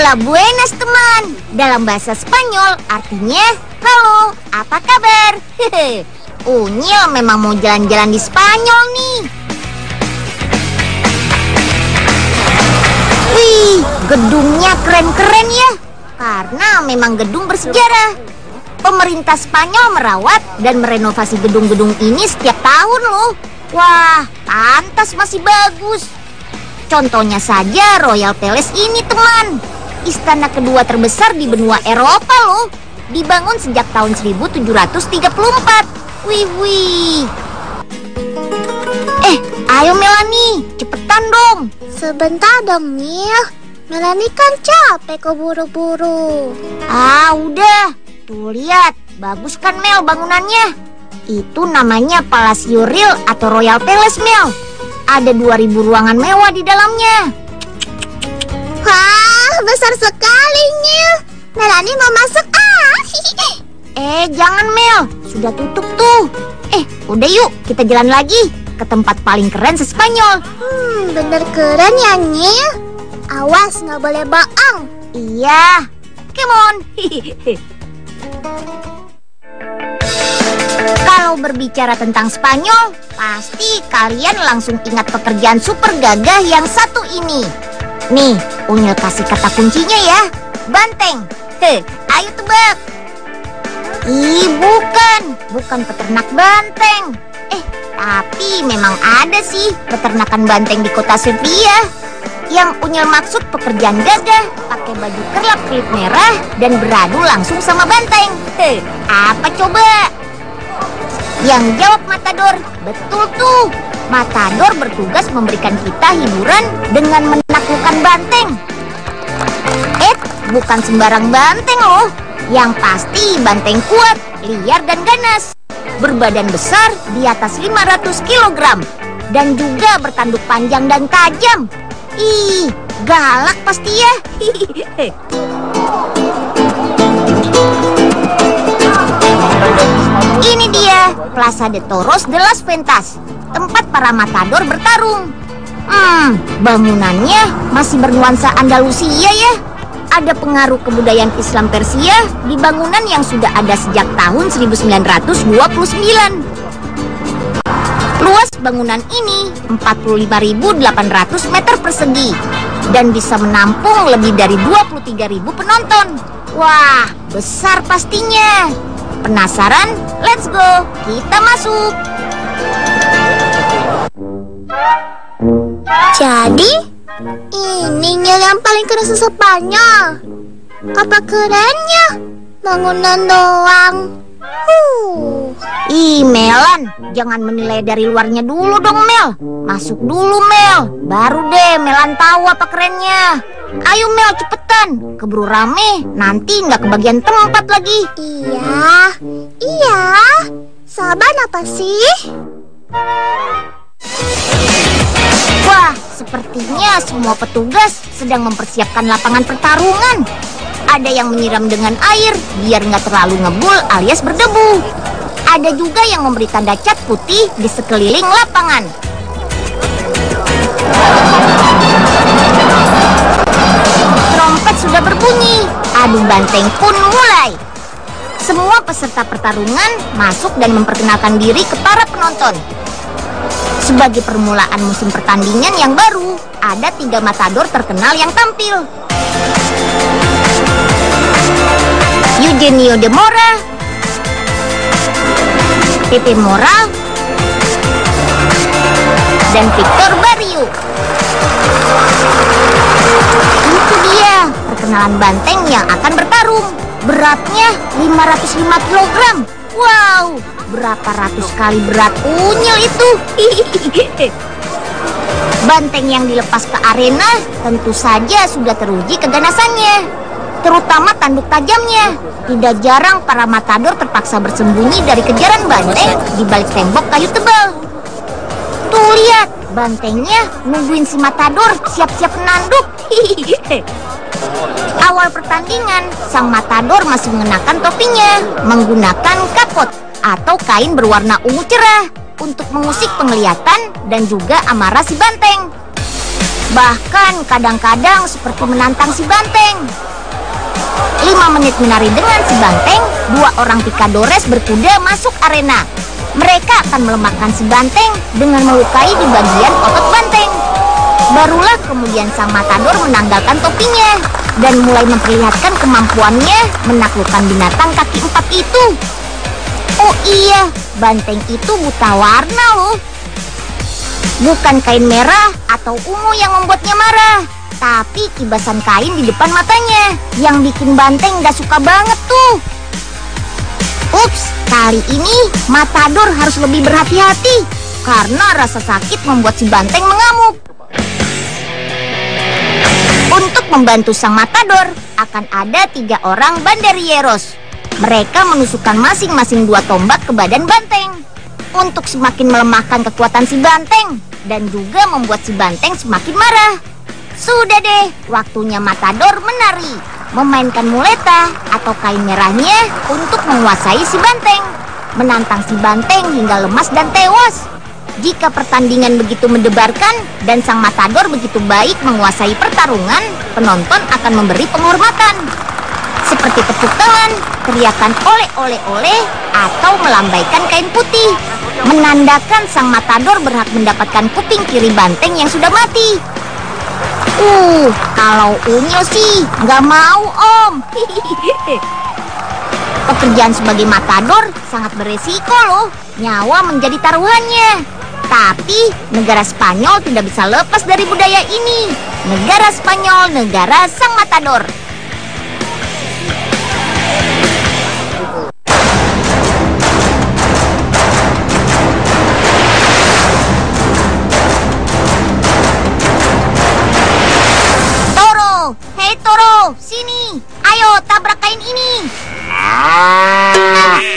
Hola buenas teman. Dalam bahasa Spanyol artinya halo, apa kabar? Unyil memang mau jalan-jalan di Spanyol nih. Wih, gedungnya keren-keren ya. Karena memang gedung bersejarah. Pemerintah Spanyol merawat dan merenovasi gedung-gedung ini setiap tahun loh. Wah, pantas masih bagus. Contohnya saja Royal Palace ini teman. Istana kedua terbesar di benua Eropa loh. Dibangun sejak tahun 1734. Wih. Ayo Melanie, cepetan dong. Sebentar dong, Mil. Melanie kan capek keburu-buru. Udah. Tuh lihat, bagus kan Mel bangunannya? Itu namanya Palacio Real atau Royal Palace Mel. Ada 2000 ruangan mewah di dalamnya. Wah, besar sekali, Mil. Melanie mau masuk Jangan Mel, sudah tutup tuh. Udah yuk, kita jalan lagi ke tempat paling keren se-Spanyol. Bener keren ya, Mil. Awas, nggak boleh bohong. Iya, come on. Kalau berbicara tentang Spanyol, pasti kalian langsung ingat pekerjaan super gagah yang satu ini. Nih, Unyil kasih kata kuncinya ya. Banteng. Ayo tebak. Bukan peternak banteng. Tapi memang ada sih peternakan banteng di kota Sevilla. Yang Unyil maksud pekerjaan gagah, pakai baju kerlap-kelip merah dan beradu langsung sama banteng. Apa coba? Yang jawab Matador. Betul tuh. Matador bertugas memberikan kita hiburan dengan menaklukkan banteng. Bukan sembarang banteng loh. Yang pasti banteng kuat, liar dan ganas. Berbadan besar di atas 500 kg. Dan juga bertanduk panjang dan tajam. Galak pasti ya. Ini dia Plaza de Toros de las Ventas, tempat para matador bertarung. Bangunannya masih bernuansa Andalusia ya. Ada pengaruh kebudayaan Islam Persia di bangunan yang sudah ada sejak tahun 1929. Luas bangunan ini 45.800 meter persegi dan bisa menampung lebih dari 23.000 penonton. Wah, besar pastinya. Penasaran? Let's go, kita masuk. Jadi, ini Nyel yang paling keren se-Spanyol. Apa kerennya? Bangunan doang. Melan, jangan menilai dari luarnya dulu dong Mel. Masuk dulu Mel, baru deh Melan tahu apa kerennya. Ayo Mel cepetan, keburu rame, nanti nggak kebagian tempat lagi. Iya. Sabar apa sih? Wah, sepertinya semua petugas sedang mempersiapkan lapangan pertarungan. Ada yang menyiram dengan air biar nggak terlalu ngebul alias berdebu. Ada juga yang memberi tanda cat putih di sekeliling lapangan. Trompet sudah berbunyi, adu banteng pun mulai. Semua peserta pertarungan masuk dan memperkenalkan diri ke para penonton. Sebagai permulaan musim pertandingan yang baru, ada 3 matador terkenal yang tampil. Eugenio de Mora, Pepe Mora, dan Victor Barrio. Itu dia perkenalan banteng yang akan bertarung. Beratnya 505 kg. Wow, berapa ratus kali berat Unyil itu. Banteng yang dilepas ke arena tentu saja sudah teruji keganasannya, terutama tanduk tajamnya. Tidak jarang para matador terpaksa bersembunyi dari kejaran banteng di balik tembok kayu tebal. Tuh lihat, bantengnya nungguin si matador siap-siap menanduk. Awal pertandingan, sang matador masih mengenakan topinya, menggunakan kapot atau kain berwarna ungu cerah untuk mengusik penglihatan dan juga amarah si banteng. Bahkan kadang-kadang seperti menantang si banteng. 5 menit menari dengan si banteng, 2 orang picadores berkuda masuk arena. Mereka akan melemahkan si banteng dengan melukai di bagian otot banteng. Barulah kemudian sang matador menanggalkan topinya dan mulai memperlihatkan kemampuannya menaklukkan binatang kaki 4 itu. Oh iya, banteng itu buta warna loh. Bukan kain merah atau ungu yang membuatnya marah, tapi kibasan kain di depan matanya yang bikin banteng gak suka banget tuh. Ups, kali ini matador harus lebih berhati-hati karena rasa sakit membuat si banteng mengamuk. Untuk membantu sang matador akan ada 3 orang banderilleros. Mereka menusukkan masing-masing 2 tombak ke badan banteng untuk semakin melemahkan kekuatan si banteng dan juga membuat si banteng semakin marah. Sudah deh, waktunya matador menari, memainkan muleta atau kain merahnya untuk menguasai si banteng, menantang si banteng hingga lemas dan tewas. Jika pertandingan begitu mendebarkan dan sang matador begitu baik menguasai pertarungan, penonton akan memberi penghormatan seperti tepuk tangan, teriakan oleh, atau melambaikan kain putih, menandakan sang matador berhak mendapatkan kuping kiri banteng yang sudah mati. Kalau Unyil sih nggak mau, Om. Pekerjaan sebagai matador sangat beresiko loh, nyawa menjadi taruhannya. Tapi negara Spanyol tidak bisa lepas dari budaya ini. Negara Spanyol, negara sang matador. Toro, sini. Ayo tabrak kain ini.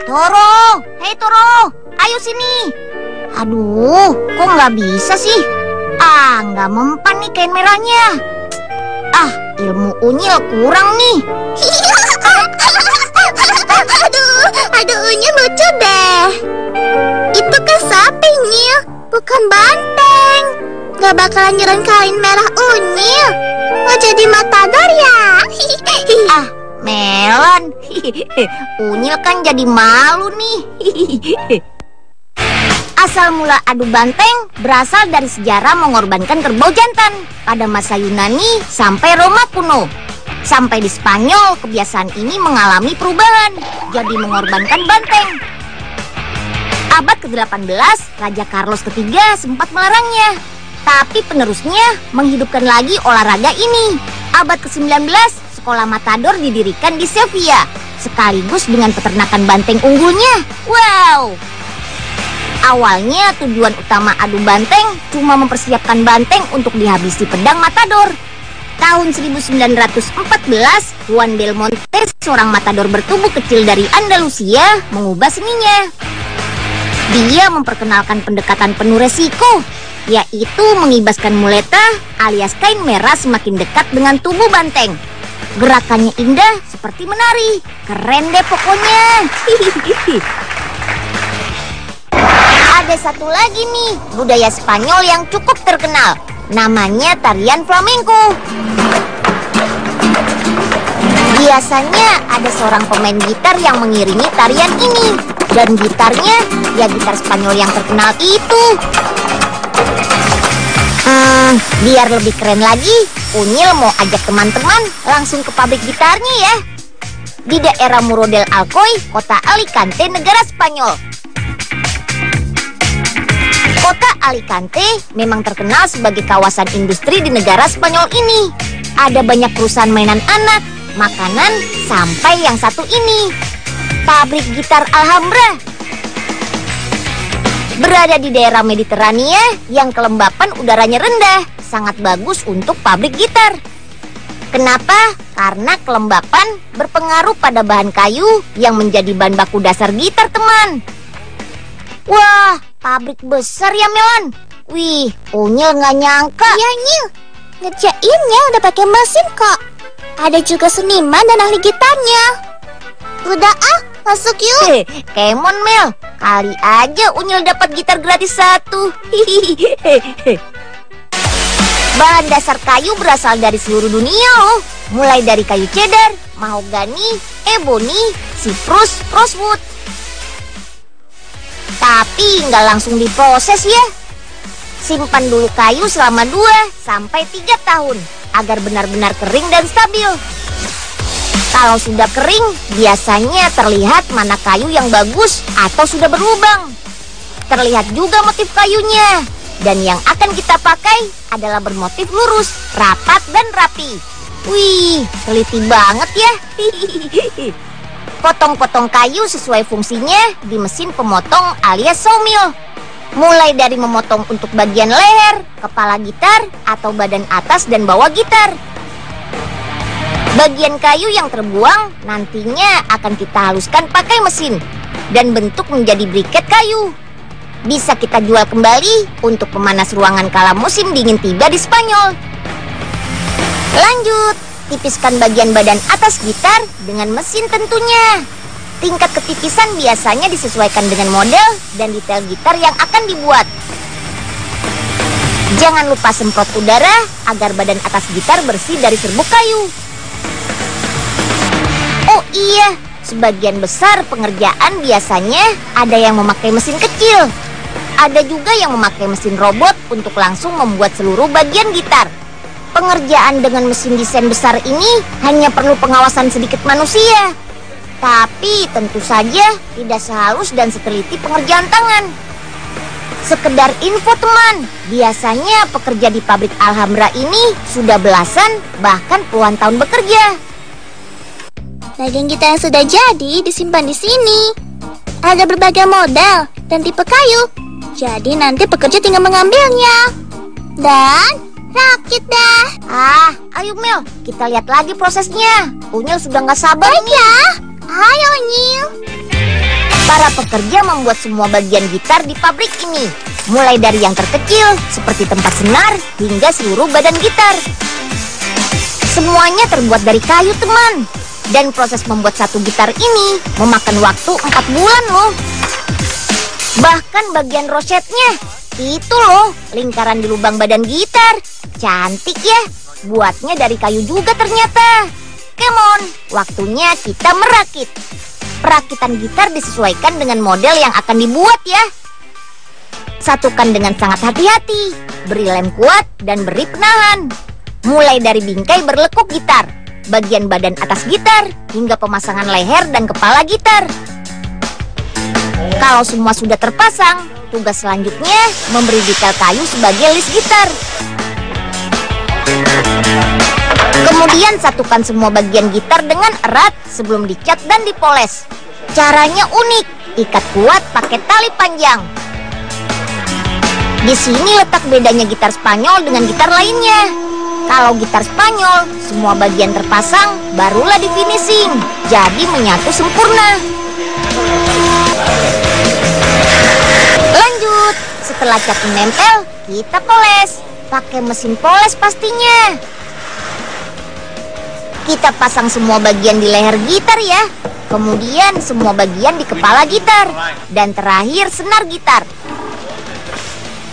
Toro, hei Toro, ayo sini. Aduh, kok nggak bisa sih? Nggak mempan nih kain merahnya. Ilmu Unyil kurang nih. Aduh, Unyil lucu deh. Itu kan sapi, Nyil, bukan banteng. Gak bakalan nyerang kain merah Unyil. Mau jadi matador ya? Melon. Unyil kan jadi malu nih. Asal mula adu banteng berasal dari sejarah mengorbankan kerbau jantan pada masa Yunani sampai Roma kuno. Sampai di Spanyol, kebiasaan ini mengalami perubahan, jadi mengorbankan banteng. Abad ke-18, Raja Carlos III sempat melarangnya. Tapi penerusnya menghidupkan lagi olahraga ini. Abad ke-19, sekolah matador didirikan di Sevilla, sekaligus dengan peternakan banteng unggulnya. Wow! Awalnya tujuan utama adu banteng cuma mempersiapkan banteng untuk dihabisi pedang matador. Tahun 1914, Juan Belmonte, seorang matador bertubuh kecil dari Andalusia, mengubah seninya. Dia memperkenalkan pendekatan penuh resiko, yaitu mengibaskan muleta alias kain merah semakin dekat dengan tubuh banteng. Gerakannya indah seperti menari. Keren deh pokoknya. Ada satu lagi nih, budaya Spanyol yang cukup terkenal. Namanya tarian flamenco. Biasanya ada seorang pemain gitar yang mengiringi tarian ini. Dan gitarnya, ya gitar Spanyol yang terkenal itu. Biar lebih keren lagi, Unyil mau ajak teman-teman langsung ke pabrik gitarnya ya. Di daerah Muro del Alcoy, kota Alicante, negara Spanyol. Kota Alicante memang terkenal sebagai kawasan industri di negara Spanyol ini. Ada banyak perusahaan mainan anak, makanan, sampai yang satu ini, pabrik gitar Alhambra. Berada di daerah Mediterania yang kelembapan udaranya rendah, sangat bagus untuk pabrik gitar. Kenapa? Karena kelembapan berpengaruh pada bahan kayu yang menjadi bahan baku dasar gitar, teman. Wah, pabrik besar ya, Melon. Wih, Unyil nggak nyangka. Iya, Nyil, ngerjainnya udah pakai mesin kok. Ada juga seniman dan ahli gitarnya. Udah masuk yuk. Kemon, Mel, kali aja Unyil dapat gitar gratis 1. Bahan dasar kayu berasal dari seluruh dunia loh. Mulai dari kayu cedar, mahogani, eboni, siprus, rosewood. Tapi nggak langsung diproses ya. Simpan dulu kayu selama 2-3 tahun agar benar-benar kering dan stabil. Kalau sudah kering, biasanya terlihat mana kayu yang bagus atau sudah berlubang. Terlihat juga motif kayunya. Dan yang akan kita pakai adalah bermotif lurus, rapat, dan rapi. Wih, teliti banget ya. Potong-potong kayu sesuai fungsinya di mesin pemotong alias sawmill. Mulai dari memotong untuk bagian leher, kepala gitar, atau badan atas dan bawah gitar. Bagian kayu yang terbuang nantinya akan kita haluskan pakai mesin dan bentuk menjadi briket kayu. Bisa kita jual kembali untuk pemanas ruangan kala musim dingin tiba di Spanyol. Lanjut, tipiskan bagian badan atas gitar dengan mesin tentunya. Tingkat ketipisan biasanya disesuaikan dengan model dan detail gitar yang akan dibuat. Jangan lupa semprot udara agar badan atas gitar bersih dari serbuk kayu. Oh iya, sebagian besar pengerjaan biasanya ada yang memakai mesin kecil. Ada juga yang memakai mesin robot untuk langsung membuat seluruh bagian gitar. Pengerjaan dengan mesin desain besar ini hanya perlu pengawasan sedikit manusia. Tapi tentu saja tidak sehalus dan seteliti pengerjaan tangan. Sekedar info teman, biasanya pekerja di pabrik Alhambra ini sudah belasan bahkan puluhan tahun bekerja. Bagian gitar yang sudah jadi disimpan di sini. Ada berbagai model dan tipe kayu. Jadi nanti pekerja tinggal mengambilnya. Dan rakit dah. Ayo Mel, kita lihat lagi prosesnya. Unyil sudah nggak sabar nih. Ya, ayo Unyil. Para pekerja membuat semua bagian gitar di pabrik ini. Mulai dari yang terkecil, seperti tempat senar, hingga seluruh badan gitar. Semuanya terbuat dari kayu teman. Dan proses membuat satu gitar ini memakan waktu 4 bulan loh. Bahkan bagian rosetnya, itu loh lingkaran di lubang badan gitar. Cantik ya, buatnya dari kayu juga ternyata. Come on, waktunya kita merakit. Perakitan gitar disesuaikan dengan model yang akan dibuat ya. Satukan dengan sangat hati-hati, beri lem kuat dan beri penahan. Mulai dari bingkai berlekuk gitar, bagian badan atas gitar, hingga pemasangan leher dan kepala gitar. Kalau semua sudah terpasang, tugas selanjutnya memberi detail kayu sebagai list gitar. Kemudian satukan semua bagian gitar dengan erat sebelum dicat dan dipoles. Caranya unik, ikat kuat pakai tali panjang. Di sini letak bedanya gitar Spanyol dengan gitar lainnya. Kalau gitar Spanyol, semua bagian terpasang, barulah di finishing. Jadi menyatu sempurna. Lanjut, setelah cat menempel, kita poles. Pakai mesin poles pastinya. Kita pasang semua bagian di leher gitar ya. Kemudian semua bagian di kepala gitar. Dan terakhir senar gitar.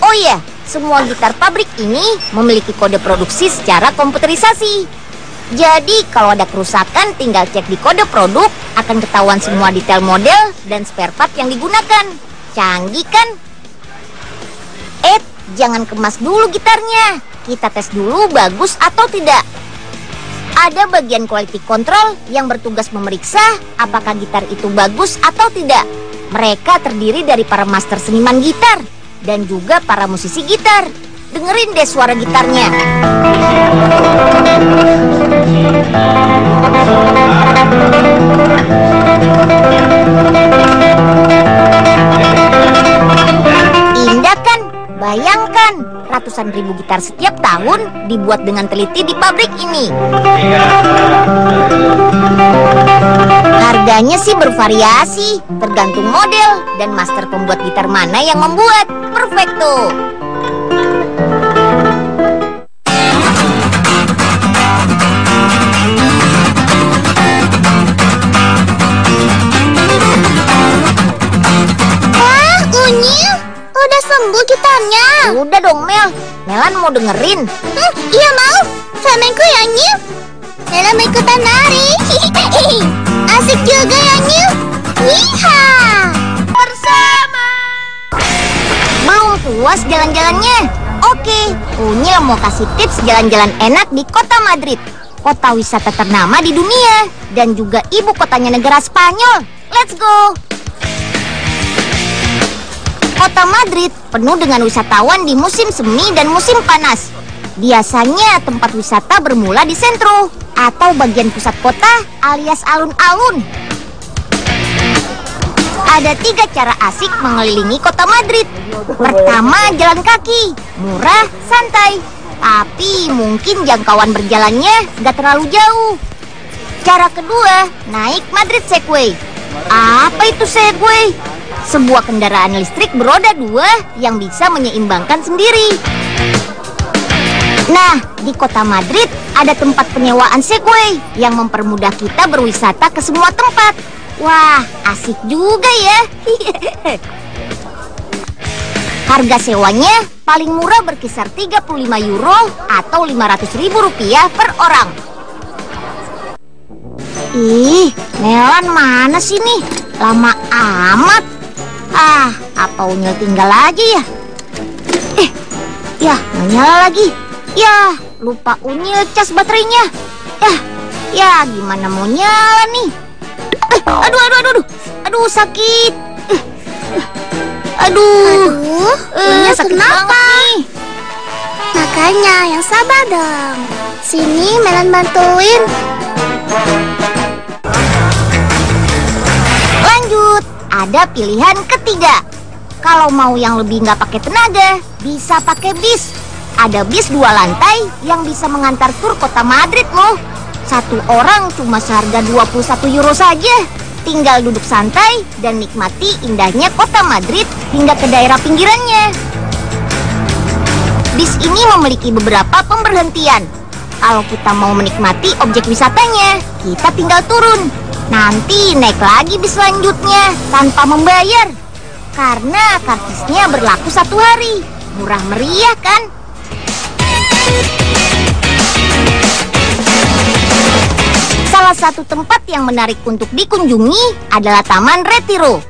Oh iya, semua gitar pabrik ini memiliki kode produksi secara komputerisasi. Jadi kalau ada kerusakan tinggal cek di kode produk, akan ketahuan semua detail model dan spare part yang digunakan. Canggih kan? Jangan kemas dulu gitarnya. Kita tes dulu bagus atau tidak. Ada bagian quality control yang bertugas memeriksa apakah gitar itu bagus atau tidak. Mereka terdiri dari para master seniman gitar dan juga para musisi gitar. Dengerin deh suara gitarnya. Indah kan? Bayangkan, ratusan ribu gitar setiap tahun dibuat dengan teliti di pabrik ini. Harganya sih bervariasi, tergantung model dan master pembuat gitar mana yang membuat. Perfecto. Unyil, udah sembuh gitar nyonya. Udah dong, Mel. Melan mau dengerin. Iya mau. Flamenco ya, Nyil. Mela mau ikutan nari. Asik juga ya, Nyil. Yiha. Bersama. Belum puas jalan-jalannya? Oke, Unyil mau kasih tips jalan-jalan enak di kota Madrid. Kota wisata ternama di dunia dan juga ibu kotanya negara Spanyol. Let's go! Kota Madrid penuh dengan wisatawan di musim semi dan musim panas. Biasanya tempat wisata bermula di sentro atau bagian pusat kota alias alun-alun. Ada 3 cara asik mengelilingi kota Madrid. Pertama, jalan kaki, murah, santai. Tapi mungkin jangkauan berjalannya nggak terlalu jauh. Cara kedua, naik Madrid Segway. Apa itu Segway? Sebuah kendaraan listrik beroda 2 yang bisa menyeimbangkan sendiri. Nah, di kota Madrid ada tempat penyewaan Segway yang mempermudah kita berwisata ke semua tempat. Wah, asik juga ya. Harga sewanya paling murah berkisar 35 euro atau 500.000 rupiah per orang. Ih, Melan mana sih nih? Lama amat. Apa Unyil tinggal aja ya? Ya, nggak nyala lagi. Ya, lupa Unyil cas baterainya. Ya, gimana mau nyala nih? Aduh, sakit. Unyil sakit kenapa? banget nih. Makanya yang sabar dong. Sini Melan bantuin. Lanjut, ada pilihan ketiga. Kalau mau yang lebih nggak pakai tenaga, bisa pakai bis. Ada bis 2 lantai yang bisa mengantar tur kota Madrid loh. Satu orang cuma seharga 21 euro saja. Tinggal duduk santai dan nikmati indahnya kota Madrid hingga ke daerah pinggirannya. Bis ini memiliki beberapa pemberhentian. Kalau kita mau menikmati objek wisatanya, kita tinggal turun. Nanti naik lagi bis selanjutnya tanpa membayar. Karena kartisnya berlaku 1 hari. Murah meriah kan? Salah satu tempat yang menarik untuk dikunjungi adalah Taman Retiro.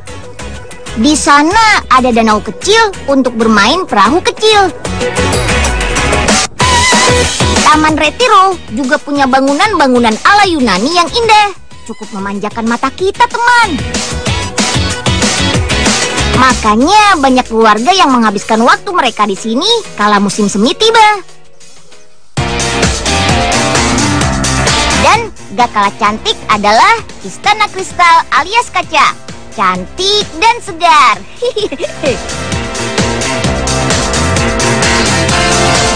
Di sana ada danau kecil untuk bermain perahu kecil. Taman Retiro juga punya bangunan-bangunan ala Yunani yang indah. Cukup memanjakan mata kita, teman. Makanya banyak keluarga yang menghabiskan waktu mereka di sini kala musim semi tiba. Dan gak kalah cantik adalah Istana Kristal alias kaca. Cantik dan segar.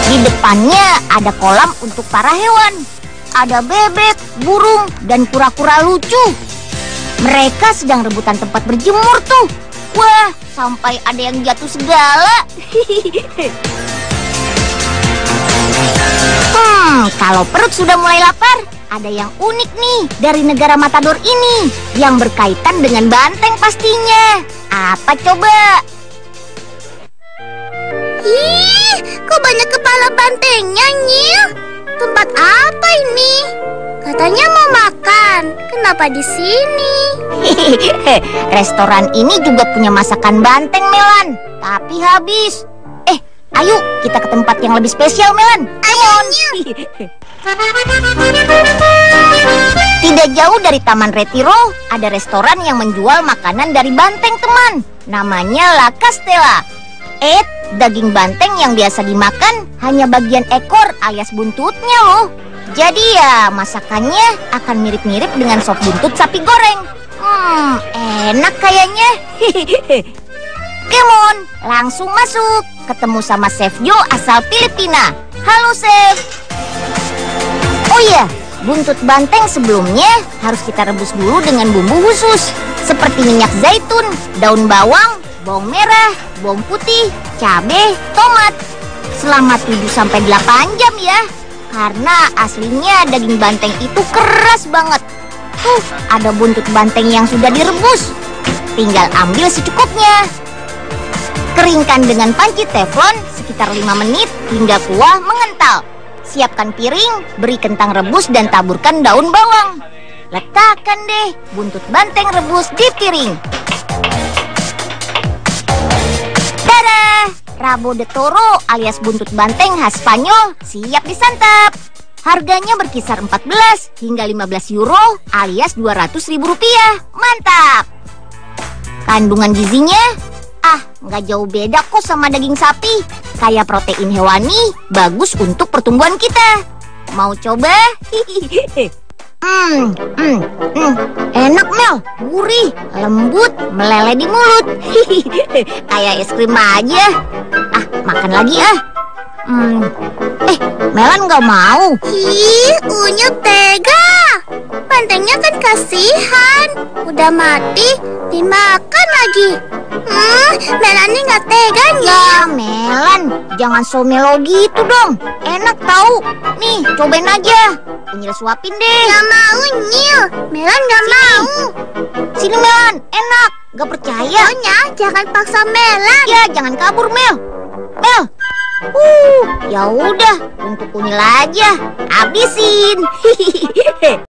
Di depannya ada kolam untuk para hewan. Ada bebek, burung, dan kura-kura lucu. Mereka sedang rebutan tempat berjemur tuh. Wah, sampai ada yang jatuh segala. Kalau perut sudah mulai lapar, ada yang unik nih dari negara Matador ini yang berkaitan dengan banteng pastinya. Apa coba? Ih, kok banyak kepala bantengnya, Nyil? Tempat apa ini? Katanya mau makan. Kenapa di sini? Restoran ini juga punya masakan banteng, Melan. Tapi habis. Ayo kita ke tempat yang lebih spesial, Melan. Ayo, Tidak jauh dari Taman Retiro, ada restoran yang menjual makanan dari banteng, teman. Namanya La Castella. Daging banteng yang biasa dimakan hanya bagian ekor alias buntutnya loh. Jadi ya masakannya akan mirip-mirip dengan sop buntut sapi goreng. Enak kayaknya. Come on, langsung masuk. Ketemu sama Chef Joe asal Filipina. Halo Chef. Oh iya, buntut banteng sebelumnya harus kita rebus dulu dengan bumbu khusus seperti minyak zaitun, daun bawang, bawang merah, bawang putih, cabai, tomat selama 7-8 jam ya. Karena aslinya daging banteng itu keras banget. Ada buntut banteng yang sudah direbus. Tinggal ambil secukupnya. Keringkan dengan panci teflon sekitar 5 menit hingga kuah mengental. Siapkan piring, beri kentang rebus dan taburkan daun bawang. Letakkan deh buntut banteng rebus di piring. Dadah! Rabo de toro alias buntut banteng khas Spanyol siap disantap. Harganya berkisar 14 hingga 15 euro alias 200.000 rupiah. Mantap! Kandungan gizinya? Nggak jauh beda kok sama daging sapi. Kaya protein hewani, bagus untuk pertumbuhan kita. Mau coba? Enak Mel, gurih, lembut, meleleh di mulut. Kayak es krim aja. Makan lagi Melan nggak mau. Ih, Unyil tega. Bantengnya kan kasihan. Udah mati, dimakan lagi. Melani nggak tega nih. Ya Melan, jangan so melo gitu dong. Enak tahu. Nih, cobain aja. Unyil suapin deh. Nggak mau, Nyil. Melan nggak mau. Sini Melan, enak. Gak percaya. Pokoknya jangan paksa Melan. Ya, jangan kabur Mel. Mel. Ya udah, untuk Unyil aja. Habisin.